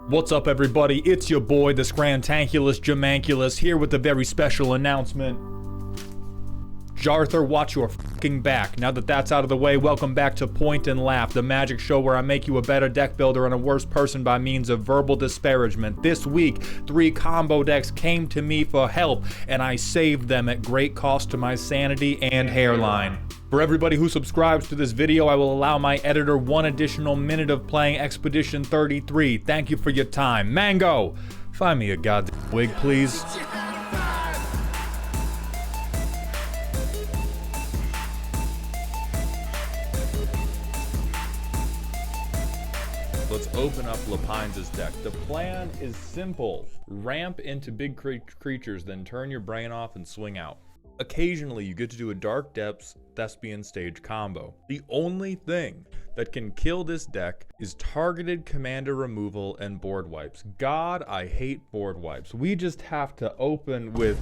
What's up, everybody? It's your boy, the Scrantanculus Jamanculus, here with a very special announcement. Jarthur, watch your fucking back. Now that that's out of the way, welcome back to Point and Laugh, the magic show where I make you a better deck builder and a worse person by means of verbal disparagement. This week, 3 combo decks came to me for help, and I saved them at great cost to my sanity and hairline. For everybody who subscribes to this video, I will allow my editor 1 additional minute of playing Expedition 33. Thank you for your time. Mango, find me a goddamn wig, please. Let's open up Lapines' deck. The plan is simple. Ramp into big creatures, then turn your brain off and swing out. Occasionally, you get to do a Dark Depths Thespian stage combo. The only thing that can kill this deck is targeted commander removal and board wipes. God, I hate board wipes. We just have to open with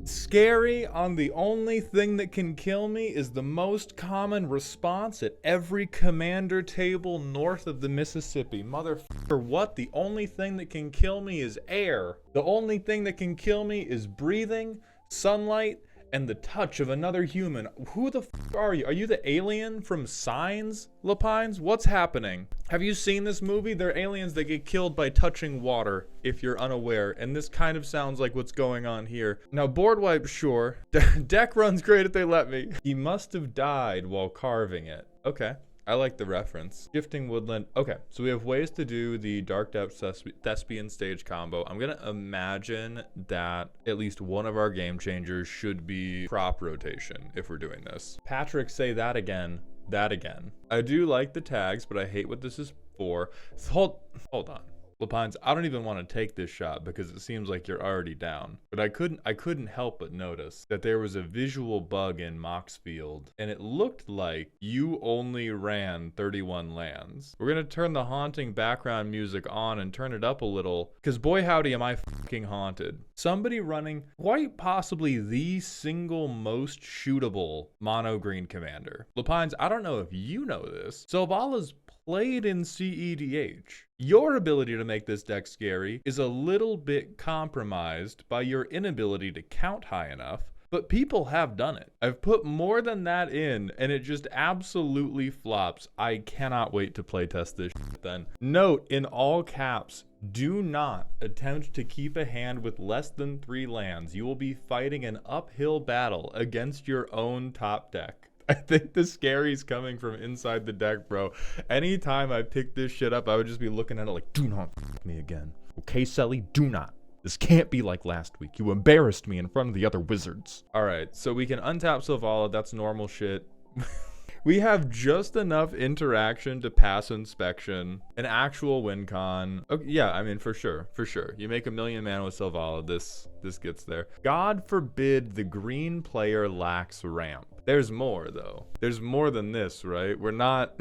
scary on the only thing that can kill me is the most common response at every commander table north of the Mississippi. Motherfucker, what? The only thing that can kill me is air. The only thing that can kill me is breathing, sunlight, and the touch of another human. Who the fuck are you? Are you the alien from Signs, Lapines? What's happening? Have you seen this movie? They're aliens that get killed by touching water, if you're unaware. And this kind of sounds like what's going on here. Now, board wipe, sure. Deck runs great if they let me. He must have died while carving it. Okay. I like the reference. Shifting Woodland. Okay, so we have ways to do the Dark Depths Thespian stage combo. I'm gonna imagine that at least one of our game changers should be crop rotation if we're doing this. Patrick, say that again. That again. I do like the tags, but I hate what this is for. Hold on. Lapines, I don't even want to take this shot because it seems like you're already down. But I couldn't help but notice that there was a visual bug in Moxfield, and it looked like you only ran 31 lands. We're gonna turn the haunting background music on and turn it up a little, because boy howdy am I fucking haunted. Somebody running quite possibly the single most shootable mono green commander. Lapines, I don't know if you know this. Selvala's played in CEDH. Your ability to make this deck scary is a little bit compromised by your inability to count high enough, but people have done it. I've put more than that in, and it just absolutely flops. I cannot wait to playtest this shit then. Note, in all caps, do not attempt to keep a hand with less than 3 lands. You will be fighting an uphill battle against your own top deck. I think the scary's coming from inside the deck, bro. Anytime I pick this shit up, I would just be looking at it like, do not f me again. Okay, Selly, do not. This can't be like last week. You embarrassed me in front of the other wizards. All right, so we can untap Selvala. That's normal shit. We have just enough interaction to pass inspection, an actual win con. Okay, yeah, I mean, for sure. You make 1,000,000 mana with Selvala, this gets there. God forbid the green player lacks ramp. There's more, though. There's more than this, right? We're not...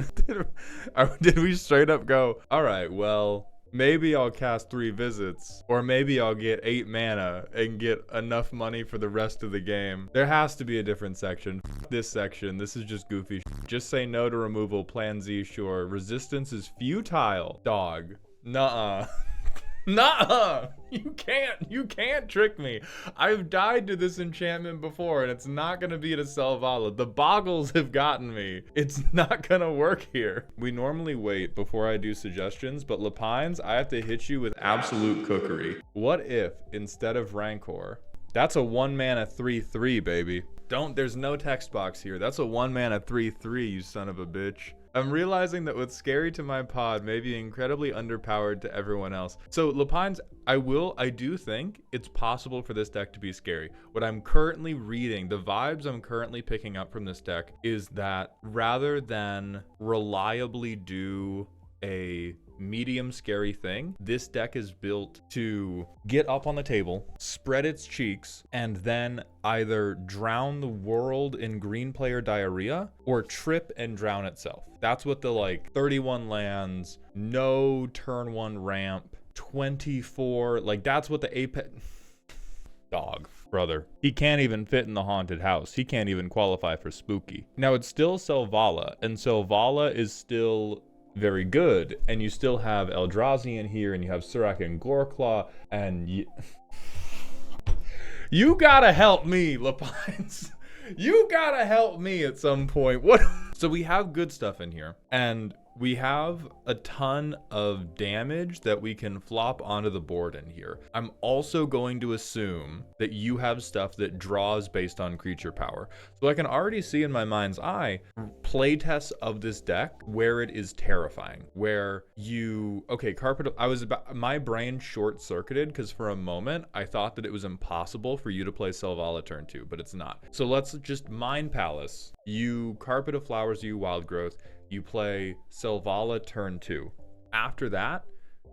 Did we straight up go, all right, well, maybe I'll cast 3 visits, or maybe I'll get 8 mana and get enough money for the rest of the game. There has to be a different section. This section, this is just goofy. Just say no to removal, plan Z, sure. Resistance is futile. Dog. Nuh-uh. Nuh-uh. You can't trick me. I've died to this enchantment before, and it's not gonna be to Selvala. The boggles have gotten me. It's not gonna work here. We normally wait before I do suggestions, but Lapines, I have to hit you with absolute cookery. What if, instead of Rancor, that's a 1 mana 3/3, baby. There's no text box here. That's a 1 mana 3/3, you son of a bitch. I'm realizing that what's scary to my pod may be incredibly underpowered to everyone else. So Lapines, I do think it's possible for this deck to be scary. What I'm currently reading, the vibes I'm currently picking up from this deck is that rather than reliably do a medium scary thing, this deck is built to get up on the table, spread its cheeks, and then either drown the world in green player diarrhea or trip and drown itself. That's what the 31 lands, no turn 1 ramp, 24, that's what the apex... Dog. Brother. He can't even fit in the haunted house. He can't even qualify for spooky. Now, it's still Selvala, and Selvala is still very good. And you still have Eldrazi in here, and you have Surak and Goreclaw, and you gotta help me, Lapines. You gotta help me at some point. What? So we have good stuff in here, and we have a ton of damage that we can flop onto the board in here. I'm also going to assume that you have stuff that draws based on creature power. So I can already see in my mind's eye playtests of this deck where it is terrifying, where you, okay, my brain short-circuited because for a moment I thought that it was impossible for you to play Selvala turn 2, but it's not. So let's just Mind Palace. You Carpet of Flowers, you Wild Growth, you play Selvala turn 2. After that,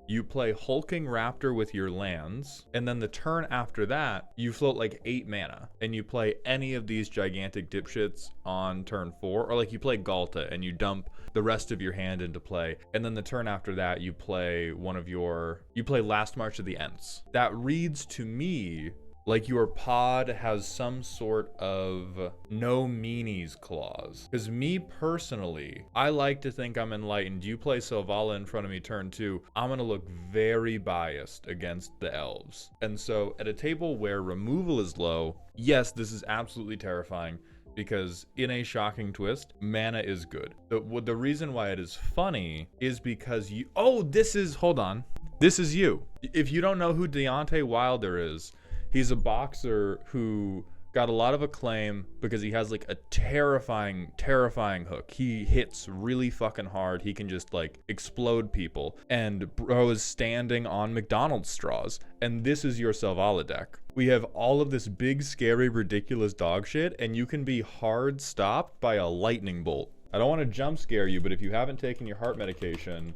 you play Hulking Raptor with your lands, and then the turn after that, you float like 8 mana, and you play any of these gigantic dipshits on turn 4, or like you play Galta, and you dump the rest of your hand into play, and then the turn after that, you play Last March of the Ents. That reads to me like your pod has some sort of no meanies clause. Because me personally, I like to think I'm enlightened. You play Selvala in front of me turn 2, I'm gonna look very biased against the elves. And so at a table where removal is low, yes, this is absolutely terrifying, because in a shocking twist, mana is good. The reason why it is funny is because this is you. If you don't know who Deontay Wilder is, he's a boxer who got a lot of acclaim because he has like a terrifying hook. He hits really fucking hard. He can just like explode people. And bro is standing on McDonald's straws. And this is your Selvala deck. We have all of this big, scary, ridiculous dog shit, and you can be hard stopped by a lightning bolt. I don't want to jump scare you, but if you haven't taken your heart medication,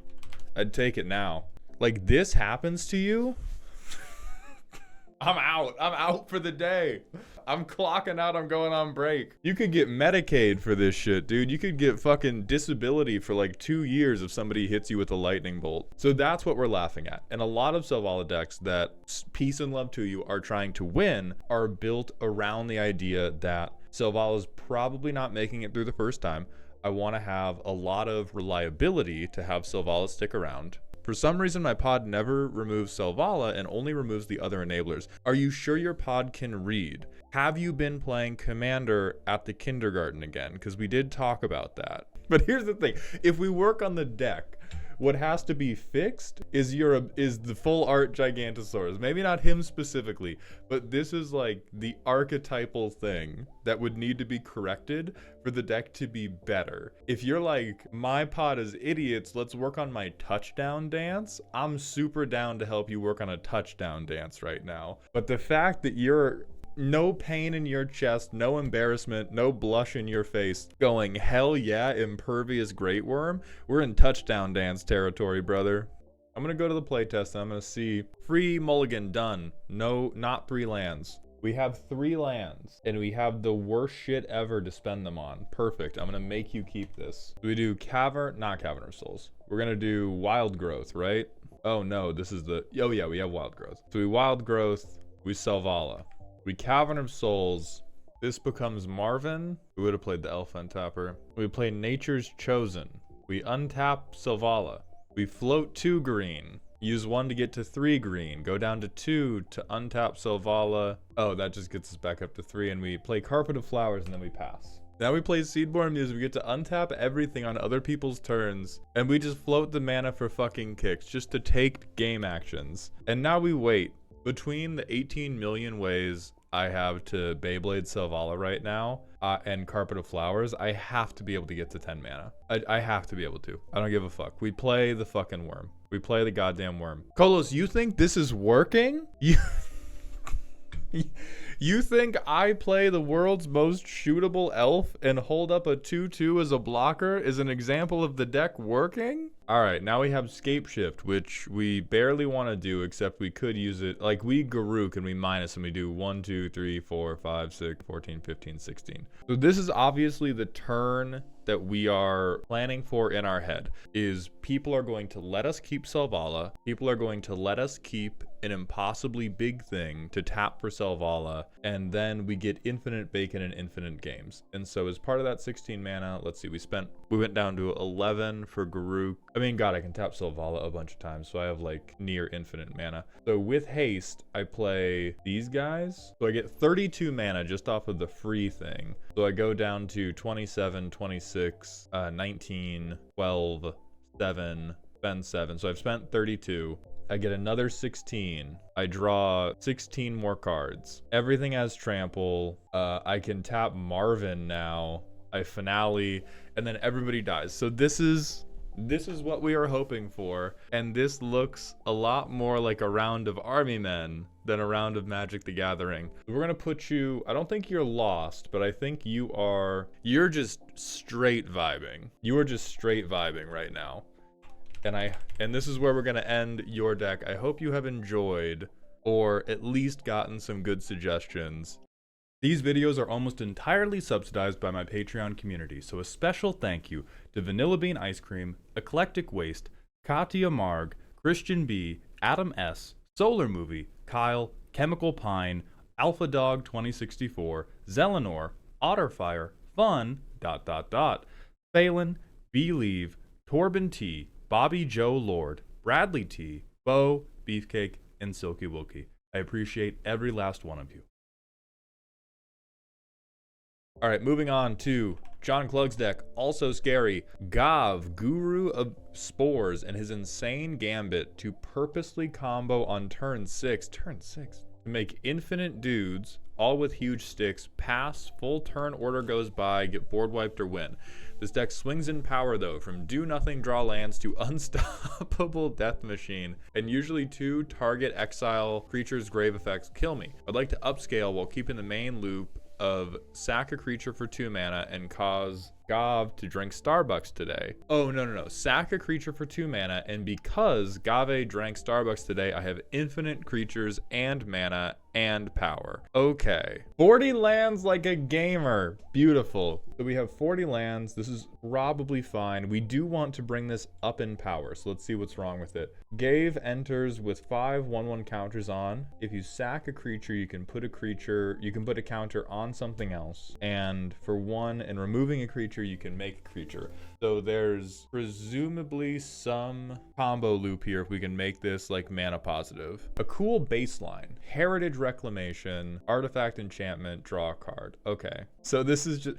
I'd take it now. Like, this happens to you, I'm out for the day. I'm clocking out, I'm going on break. You could get Medicaid for this shit, dude. You could get fucking disability for like 2 years if somebody hits you with a lightning bolt. So that's what we're laughing at. And a lot of Selvala decks that peace and love to you are trying to win are built around the idea that Selvala's probably not making it through the first time. I want to have a lot of reliability to have Selvala stick around. For some reason, my pod never removes Selvala and only removes the other enablers. Are you sure your pod can read? Have you been playing Commander at the kindergarten again? Because we did talk about that. But here's the thing. If we work on the deck, what has to be fixed is the full art Gigantosaurus. Maybe not him specifically, but this is like the archetypal thing that would need to be corrected for the deck to be better. If you're like, my pod is idiots, let's work on my touchdown dance, I'm super down to help you work on a touchdown dance right now. But the fact that you're no pain in your chest, no embarrassment, no blush in your face, going, hell yeah, impervious great worm, we're in touchdown dance territory, brother. I'm gonna go to the playtest and I'm gonna see free mulligan done. No, not 3 lands. We have 3 lands and we have the worst shit ever to spend them on. Perfect. I'm gonna make you keep this. We do not Cavern of Souls. We're gonna do Wild Growth, right? Oh no, this is oh yeah, we have Wild Growth. So we Wild Growth, we Selvala. We Cavern of Souls. This becomes Marvin. We would have played the Elf Untapper. We play Nature's Chosen. We untap Selvala. We float 2 green. Use 1 to get to 3 green. Go down to 2 to untap Selvala. Oh, that just gets us back up to 3. And we play Carpet of Flowers and then we pass. Now we play Seedborn Muse. We get to untap everything on other people's turns. And we just float the mana for fucking kicks just to take game actions. And now we wait. Between the 18 million ways I have to Beyblade Selvala right now and Carpet of Flowers, I have to be able to get to 10 mana. I have to be able to. I don't give a fuck. We play the fucking worm. We play the goddamn worm. Kolos, you think this is working? You think I play the world's most shootable elf and hold up a 2/2 as a blocker is an example of the deck working? Alright, now we have Scape Shift, which we barely want to do, except we could use it. Like, we Garuk and we minus and we do 1, 2, 3, 4, 5, 6, 14, 15, 16. So this is obviously the turn that we are planning for in our head, is people are going to let us keep Selvala, people are going to let us keep an impossibly big thing to tap for Selvala, and then we get infinite bacon and infinite games. And so as part of that 16 mana, let's see, we went down to 11 for Garuk. I mean, God, I can tap Selvala a bunch of times, so I have like near infinite mana. So with haste, I play these guys. So I get 32 mana just off of the free thing. So I go down to 27, 26, 19, 12, 7, spend 7. So I've spent 32. I get another 16. I draw 16 more cards. Everything has trample. I can tap Marvin now. I finale, and then everybody dies. So this is what we are hoping for, and this looks a lot more like a round of Army Men than a round of Magic the Gathering. We're gonna put you, I don't think you're lost, but I think you're just straight vibing. You are just straight vibing right now. And this is where we're gonna end your deck. I hope you have enjoyed, or at least gotten some good suggestions. These videos are almost entirely subsidized by my Patreon community, so a special thank you to Vanilla Bean Ice Cream, Eclectic Waste, Katya Marg, Christian B, Adam S, Solar Movie, Kyle, Chemical Pine, Alpha Dog 2064, Zelenor, Otterfire, Fun, Phelan, Believe, Torben T, Bobby Joe Lord, Bradley T, Bo, Beefcake, and Silky Wilkie. I appreciate every last one of you. All right, moving on to John Klug's deck, also scary. Gav, Guru of Spores, and his insane gambit to purposely combo on turn 6 to make infinite dudes, all with huge sticks, pass, full turn order goes by, get board wiped or win. This deck swings in power though, from do nothing draw lands to unstoppable death machine, and usually 2 target exile creatures grave effects kill me. I'd like to upscale while keeping the main loop of sack a creature for 2 mana and cause Gav to drink Starbucks today. Oh, no. Sack a creature for 2 mana, and because Gave drank Starbucks today, I have infinite creatures and mana and power. Okay. 40 lands like a gamer. Beautiful. So we have 40 lands. This is probably fine. We do want to bring this up in power, so let's see what's wrong with it. Gave enters with 5 1/1 counters on. If you sack a creature, you can put a counter on something else. And for 1 and removing a creature, you can make a creature. So there's presumably some combo loop here if we can make this like mana positive. A cool baseline. Heritage Reclamation, Artifact Enchantment, draw a card. Okay. So this is just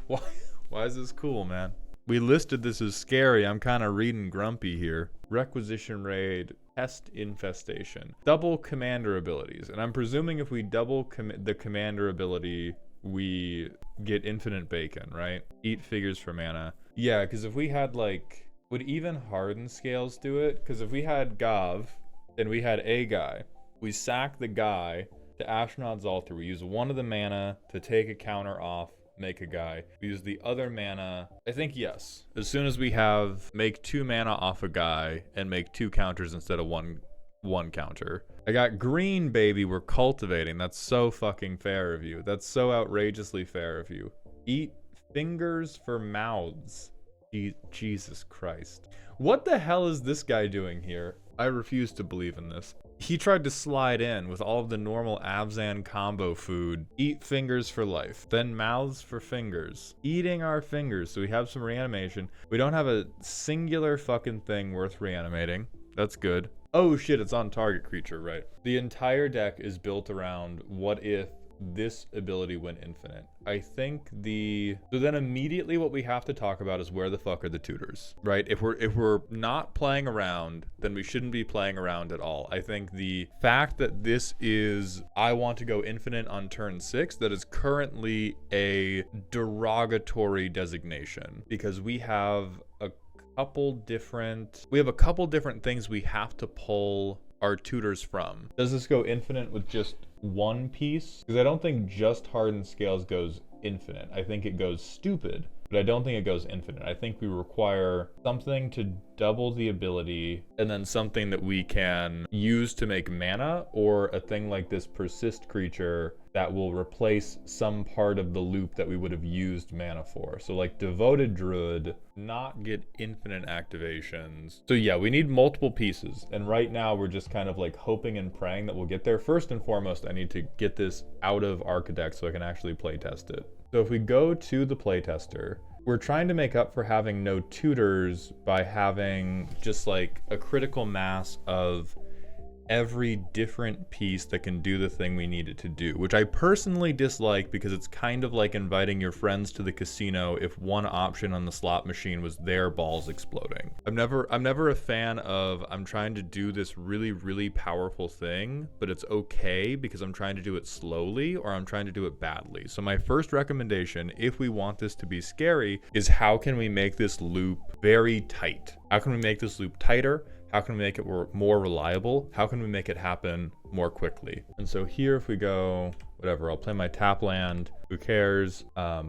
why is this cool, man? We listed this as scary. I'm kind of reading grumpy here. Requisition Raid, Pest Infestation, double commander abilities. And I'm presuming if we double the commander ability, we get infinite bacon, right? Eat figures for mana. Yeah, because if we had like, would even hardened scales do it? Because if we had Gav and we had a guy, we sack the guy to Astronaut's Altar. We use 1 of the mana to take a counter off, make a guy. We use the other mana, I think yes. As soon as we have make 2 mana off a guy and make 2 counters instead of one counter. I got green, baby. We're cultivating. That's so fucking fair of you. That's so outrageously fair of you. Eat fingers for mouths. Jesus Christ. What the hell is this guy doing here? I refuse to believe in this. He tried to slide in with all of the normal Abzan combo food. Eat fingers for life. Then mouths for fingers. Eating our fingers. So we have some reanimation. We don't have a singular fucking thing worth reanimating. That's good. Oh shit, it's on target creature, right? The entire deck is built around what if this ability went infinite. I think so then immediately what we have to talk about is where the fuck are the tutors, right? If we're not playing around, then we shouldn't be playing around at all. I think the fact that this is, I want to go infinite on turn 6, that is currently a derogatory designation, because we have a couple different things we have to pull our tutors from. Does this go infinite with just 1 piece? Because I don't think just hardened scales goes infinite. I think it goes stupid. but I don't think it goes infinite. I think we require something to double the ability, and then something that we can use to make mana, or a thing like this persist creature that will replace some part of the loop that we would have used mana for. So like Devoted Druid, not get infinite activations. So yeah, we need multiple pieces, and right now we're just kind of like hoping and praying that we'll get there. First and foremost, I need to get this out of Architect so I can actually playtest it. So if we go to the playtester, we're trying to make up for having no tutors by having just like a critical mass of every different piece that can do the thing we need it to do, which I personally dislike because it's kind of like inviting your friends to the casino if one option on the slot machine was their balls exploding. I'm never a fan of, I'm trying to do this really, really powerful thing, but it's okay because I'm trying to do it slowly or I'm trying to do it badly. So my first recommendation, if we want this to be scary, is how can we make this loop very tight? How can we make this loop tighter? How can we make it more reliable? How can we make it happen more quickly? And so here, if we go, whatever, I'll play my tap land. Who cares? I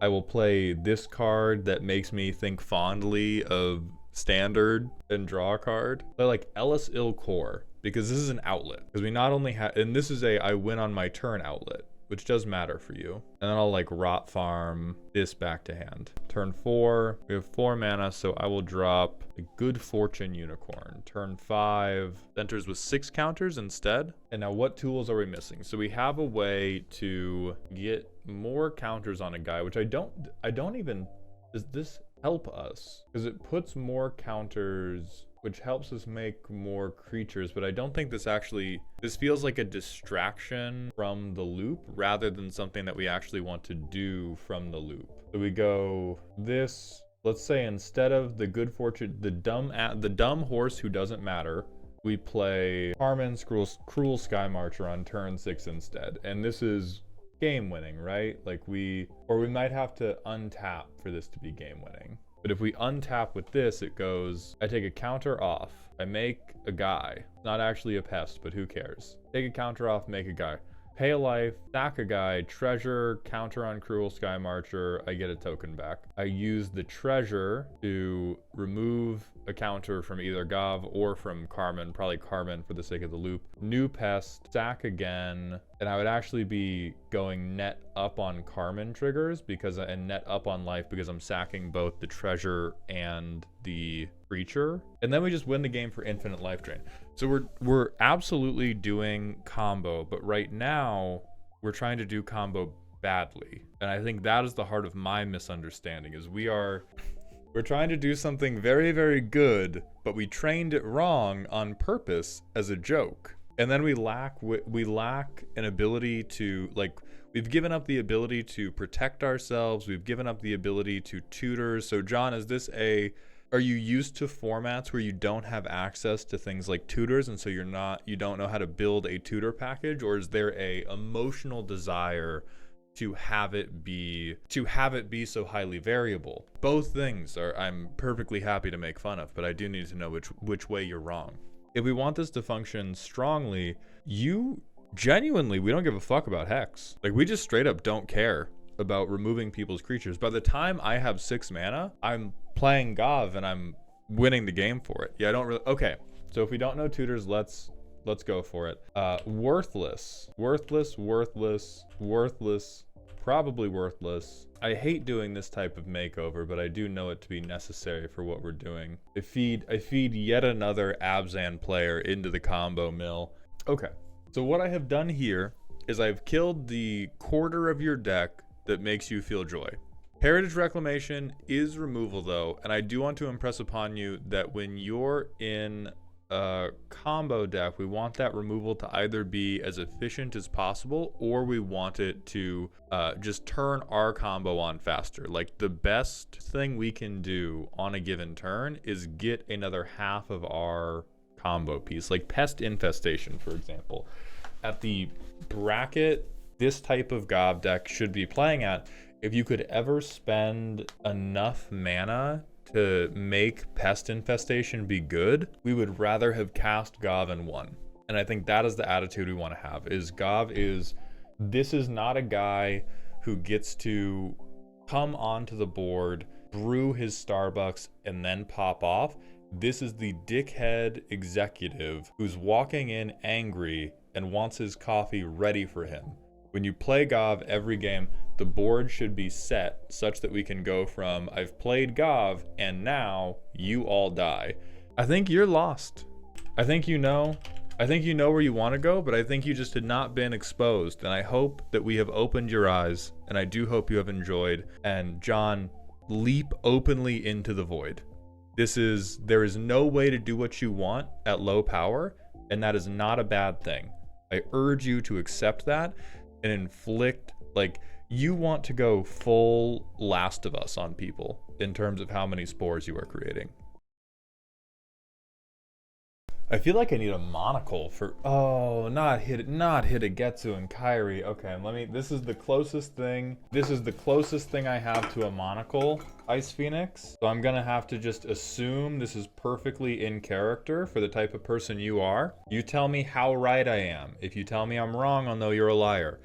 will play this card that makes me think fondly of Standard and draw a card. Play like Ellis Ill Core, because this is an outlet. Because we not only have, and this is a I win on my turn outlet, which does matter for you. And then I'll like rot farm this back to hand. Turn 4, we have 4 mana, so I will drop a Good Fortune Unicorn. Turn 5, enters with 6 counters instead. And now what tools are we missing? So we have a way to get more counters on a guy, which I don't even, does this help us? Because it puts more counters, which helps us make more creatures, but I don't think this feels like a distraction from the loop rather than something that we actually want to do from the loop. So we go this, let's say instead of the Good Fortune, the dumb horse who doesn't matter, we play Carmen's Cruel Sky Marcher on turn 6 instead. And this is game winning, right? Like we might have to untap for this to be game winning. But if we untap with this, it goes, I take a counter off, I make a guy. Not actually a pest, but who cares? Take a counter off, make a guy. Pay a life, sack a guy, treasure, counter on Cruel Sky Marcher, I get a token back. I use the treasure to remove a counter from either Gav or from Carmen, probably Carmen for the sake of the loop. New pest, sack again, and I would actually be going net up on Carmen triggers and net up on life because I'm sacking both the treasure and the creature. And then we just win the game for infinite life drain. So we're absolutely doing combo, but right now we're trying to do combo badly. And I think that is the heart of my misunderstanding, is we're trying to do something very, very good, but we trained it wrong on purpose as a joke. And then we lack an ability to, like, we've given up the ability to protect ourselves. We've given up the ability to tutor. So John, are you used to formats where you don't have access to things like tutors, and so you don't know how to build a tutor package? Or is there a emotional desire to have it be so highly variable? Both things I'm perfectly happy to make fun of, but I do need to know which way you're wrong. If we want this to function strongly, we don't give a fuck about Hex. Like, we just straight up don't care about removing people's creatures. By the time I have 6 mana, I'm playing Gav and I'm winning the game for it. Yeah, I don't really, okay. So if we don't know tutors, let's go for it. Worthless, probably worthless. I hate doing this type of makeover, but I do know it to be necessary for what we're doing. I feed yet another Abzan player into the combo mill. Okay, so what I have done here is I've killed the quarter of your deck that makes you feel joy. Heritage Reclamation is removal though, and I do want to impress upon you that when you're in a combo deck, we want that removal to either be as efficient as possible, or we want it to just turn our combo on faster. Like, the best thing we can do on a given turn is get another half of our combo piece, like Pest Infestation, for example. At the bracket this type of Gob deck should be playing at, if you could ever spend enough mana to make Pest Infestation be good, we would rather have cast Gav and won. And I think that is the attitude we want to have, is Gav this is not a guy who gets to come onto the board, brew his Starbucks, and then pop off. This is the dickhead executive who's walking in angry and wants his coffee ready for him. When you play Gov every game, the board should be set such that we can go from I've played Gov and now you all die. I think you're lost. I think you know where you want to go, but I think you just had not been exposed. And I hope that we have opened your eyes, and I do hope you have enjoyed. And John, leap openly into the void. There is no way to do what you want at low power, and that is not a bad thing. I urge you to accept that and inflict, like, you want to go full Last of Us on people in terms of how many spores you are creating. I feel like I need a monocle for, not Hitagetsu and Kairi. Okay, this is the closest thing I have to a monocle, Ice Phoenix. So I'm gonna have to just assume this is perfectly in character for the type of person you are. You tell me how right I am. If you tell me I'm wrong, I'll know you're a liar.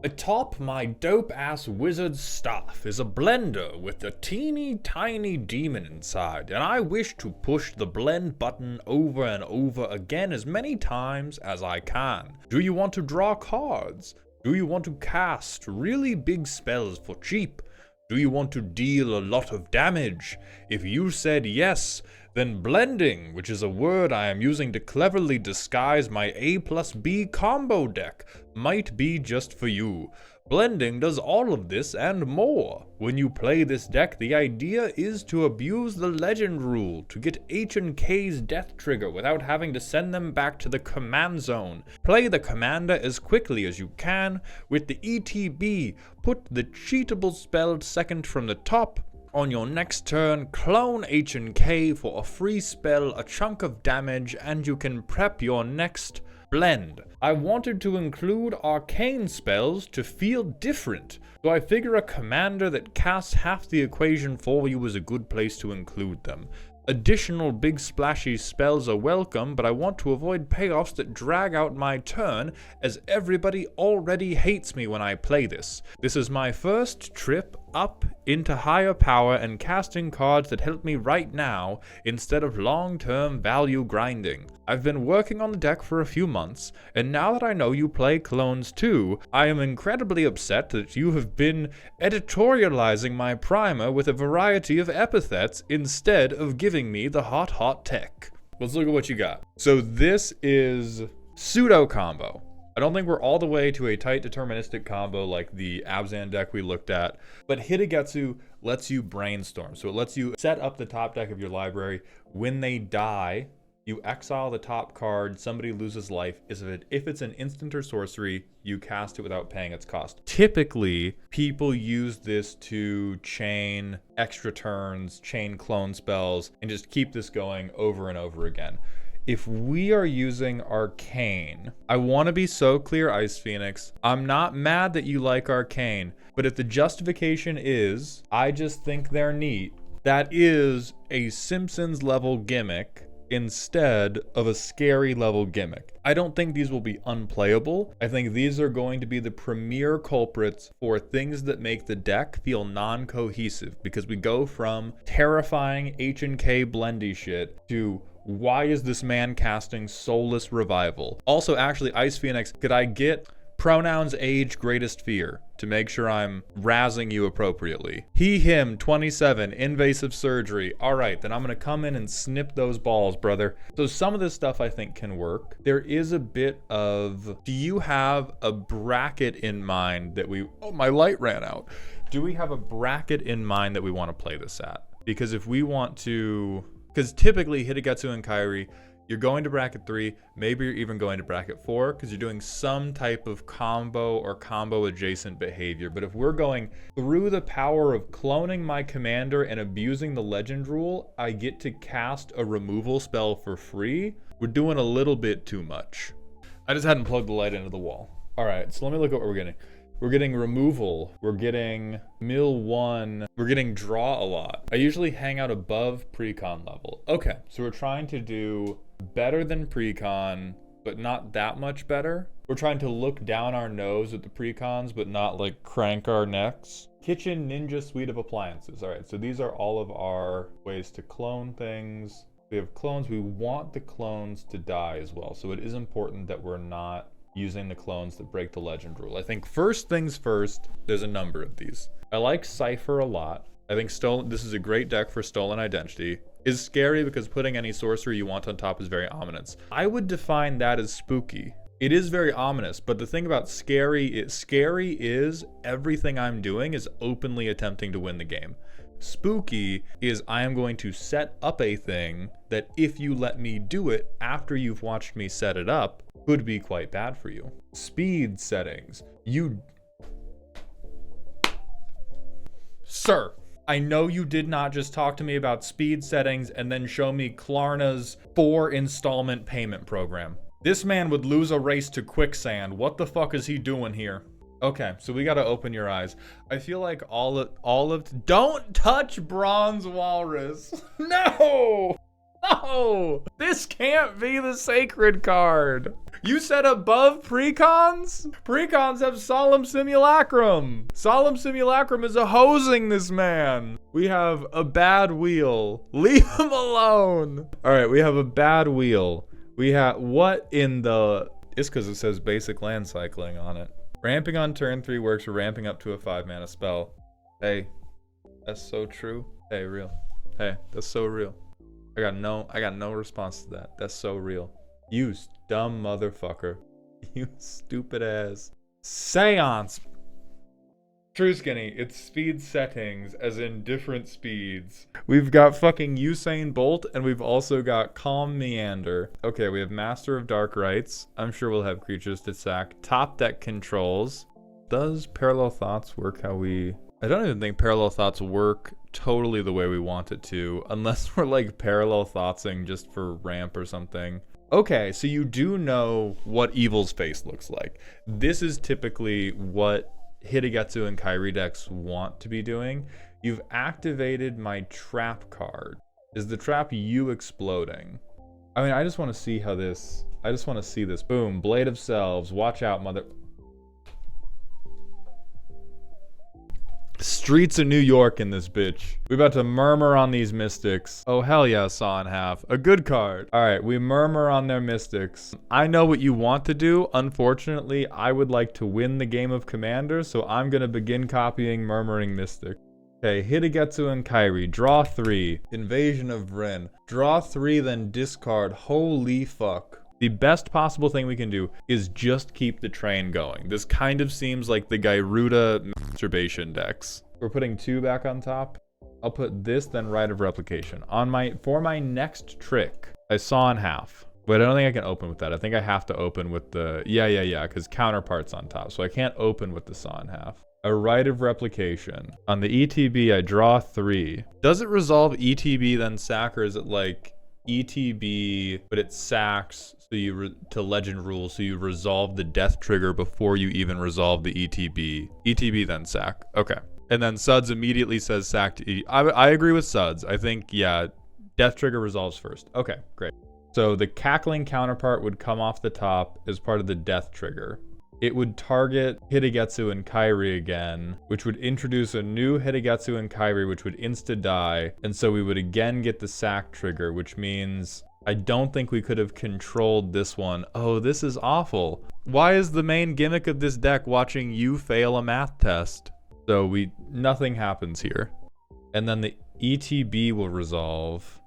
Atop my dope-ass wizard's staff is a blender with a teeny tiny demon inside, and I wish to push the blend button over and over again as many times as I can. Do you want to draw cards? Do you want to cast really big spells for cheap? Do you want to deal a lot of damage? If you said yes, then blending, which is a word I am using to cleverly disguise my A+B combo deck, might be just for you. Blending does all of this and more. When you play this deck, the idea is to abuse the legend rule to get H and K's death trigger without having to send them back to the command zone. Play the commander as quickly as you can. With the ETB, put the cheatable spell second from the top. On your next turn, clone H and K for a free spell, a chunk of damage, and you can prep your next blend. I wanted to include arcane spells to feel different, so I figure a commander that casts half the equation for you is a good place to include them. Additional big splashy spells are welcome, but I want to avoid payoffs that drag out my turn, as everybody already hates me when I play this. This is my first trip up into higher power and casting cards that help me right now instead of long-term value grinding. I've been working on the deck for a few months, and now that I know you play clones too, I am incredibly upset that you have been editorializing my primer with a variety of epithets instead of giving me the hot tech. Let's look at what you got. So this is pseudo combo. I don't think we're all the way to a tight deterministic combo like the Abzan deck we looked at, but Hitagetsu lets you brainstorm. So it lets you set up the top deck of your library. When they die, you exile the top card, somebody loses life. If it's an instant or sorcery, you cast it without paying its cost. Typically, people use this to chain extra turns, chain clone spells, and just keep this going over and over again. If we are using Arcane, I want to be so clear, Ice Phoenix, I'm not mad that you like Arcane, but if the justification is, I just think they're neat, that is a Simpsons level gimmick instead of a scary level gimmick. I don't think these will be unplayable. I think these are going to be the premier culprits for things that make the deck feel non-cohesive, because we go from terrifying H and K blendy shit to why is this man casting Soulless Revival? Also, actually, Ice Phoenix, could I get pronouns age greatest fear to make sure I'm razzing you appropriately? He, him, 27, invasive surgery. All right, then I'm going to come in and snip those balls, brother. So some of this stuff I think can work. There is a bit of, do you have a bracket in mind that oh, my light ran out. Do we have a bracket in mind that we want to play this at? Because if we want to, because typically Hitagetsu and Kairi, you're going to bracket 3, maybe you're even going to bracket 4, because you're doing some type of combo or combo adjacent behavior. But if we're going through the power of cloning my commander and abusing the legend rule, I get to cast a removal spell for free, we're doing a little bit too much. I just hadn't plugged the light into the wall. All right, so let me look at what we're getting. We're getting removal, we're getting mill 1, we're getting draw a lot. I usually hang out above precon level. Okay, so we're trying to do better than precon but not that much better. We're trying to look down our nose at the precons, but not like crank our necks. Kitchen Ninja suite of appliances. All right, so these are all of our ways to clone things. We have clones. We want the clones to die as well. So it is important that we're not using the clones that break the legend rule. I think first things first, there's a number of these. I like Cypher a lot. I think this is a great deck for Stolen Identity. Is scary because putting any sorcery you want on top is very ominous. I would define that as spooky. It is very ominous, but the thing about scary is everything I'm doing is openly attempting to win the game. Spooky is I am going to set up a thing that if you let me do it after you've watched me set it up, could be quite bad for you. Speed settings. Sir, I know you did not just talk to me about speed settings and then show me Klarna's 4-installment payment program. This man would lose a race to quicksand. What the fuck is he doing here? Okay, so we gotta open your eyes. I feel like don't touch Bronze Walrus. No! No! This can't be the sacred card. You said above precons? Precons have Solemn Simulacrum. Solemn Simulacrum is hosing this man. We have a bad wheel. Leave him alone. All right, we have a bad wheel. We have, what in the, it's because it says basic land cycling on it. Ramping on turn 3 works for ramping up to a 5-mana spell. Hey, that's so true. Hey, real. Hey, that's so real. I got no response to that. That's so real. You dumb motherfucker. You stupid ass. Seance. True Skinny, it's speed settings, as in different speeds. We've got fucking Usain Bolt, and we've also got Calm Meander. Okay, we have Master of Dark Rites. I'm sure we'll have creatures to sack. Top deck controls. Does Parallel Thoughts work how we... I don't even think Parallel Thoughts work totally the way we want it to, unless we're like Parallel Thoughtsing just for ramp or something. Okay, so you do know what Evil's Face looks like. This is typically what Hitagetsu and Kairi decks want to be doing. You've activated my trap card. Is the trap you exploding? I mean, I just want to see how this... I just want to see this. Boom, Blade of Selves. Watch out, mother... Streets of New York in this bitch. We about to murmur on these mystics. Oh, hell yeah, Saw in Half. A good card. All right, we murmur on their mystics. I know what you want to do. Unfortunately, I would like to win the game of Commander, so I'm going to begin copying Murmuring Mystic. Okay, Hitagetsu and Kairi. Draw 3. Invasion of Vryn. Draw 3, then discard. Holy fuck. The best possible thing we can do is just keep the train going. This kind of seems like the Gyruda masturbation decks. We're putting 2 back on top. I'll put this, then Rite of Replication. For my next trick, I Saw in Half. But I don't think I can open with that. I think I have to open with the... Yeah, because Counterpart's on top. So I can't open with the Saw in Half. A Rite of Replication. On the ETB, I draw 3. Does it resolve ETB then sack, or is it like... ETB, but it sacks so to legend rule, so you resolve the death trigger before you even resolve the ETB. ETB then sack. Okay. And then Suds immediately says sack to I agree with Suds. I think, yeah, death trigger resolves first. Okay, great. So the Cackling Counterpart would come off the top as part of the death trigger. It would target Hitagetsu and Kairi again, which would introduce a new Hitagetsu and Kairi, which would insta-die, and so we would again get the sack trigger, which means I don't think we could have controlled this one. Oh, this is awful. Why is the main gimmick of this deck watching you fail a math test? So nothing happens here. And then the ETB will resolve,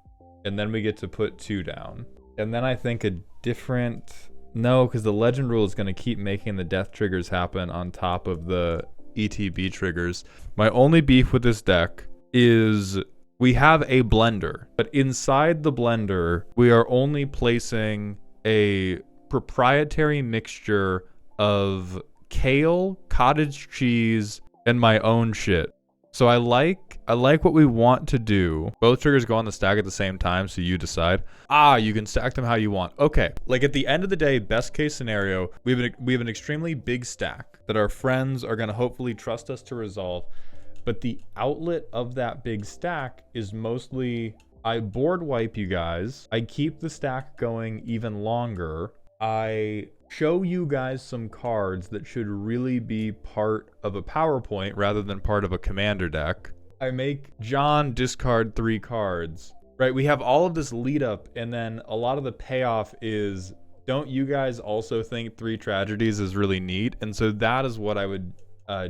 and then we get to put 2 down. And then I think a different... No, because the legend rule is going to keep making the death triggers happen on top of the ETB triggers. My only beef with this deck is we have a blender, but inside the blender, we are only placing a proprietary mixture of kale, cottage cheese, and my own shit. So I like what we want to do. Both triggers go on the stack at the same time, so you decide. You can stack them how you want. Okay, like at the end of the day, best case scenario, we have an extremely big stack that our friends are going to hopefully trust us to resolve. But the outlet of that big stack is mostly, I board wipe you guys. I keep the stack going even longer. I show you guys some cards that should really be part of a PowerPoint rather than part of a commander deck. I make John discard 3 cards. Right, we have all of this lead up, and then a lot of the payoff is, don't you guys also think 3 tragedies is really neat? And so that is what I would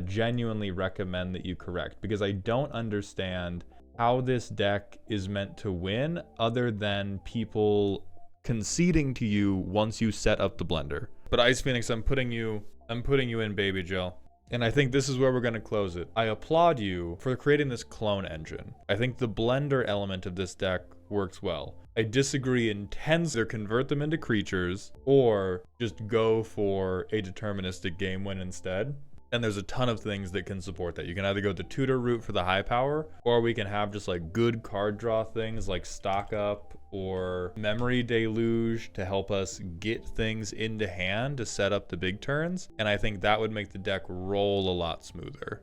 genuinely recommend that you correct, because I don't understand how this deck is meant to win other than people conceding to you once you set up the blender. But Ice Phoenix, I'm putting you in, baby Jill. And I think this is where we're going to close it. I applaud you for creating this clone engine. I think the blender element of this deck works well. I disagree intensely. Either convert them into creatures or just go for a deterministic game win instead. And there's a ton of things that can support that. You can either go the tutor route for the high power, or we can have just like good card draw things like stock up or memory deluge to help us get things into hand to set up the big turns. And I think that would make the deck roll a lot smoother.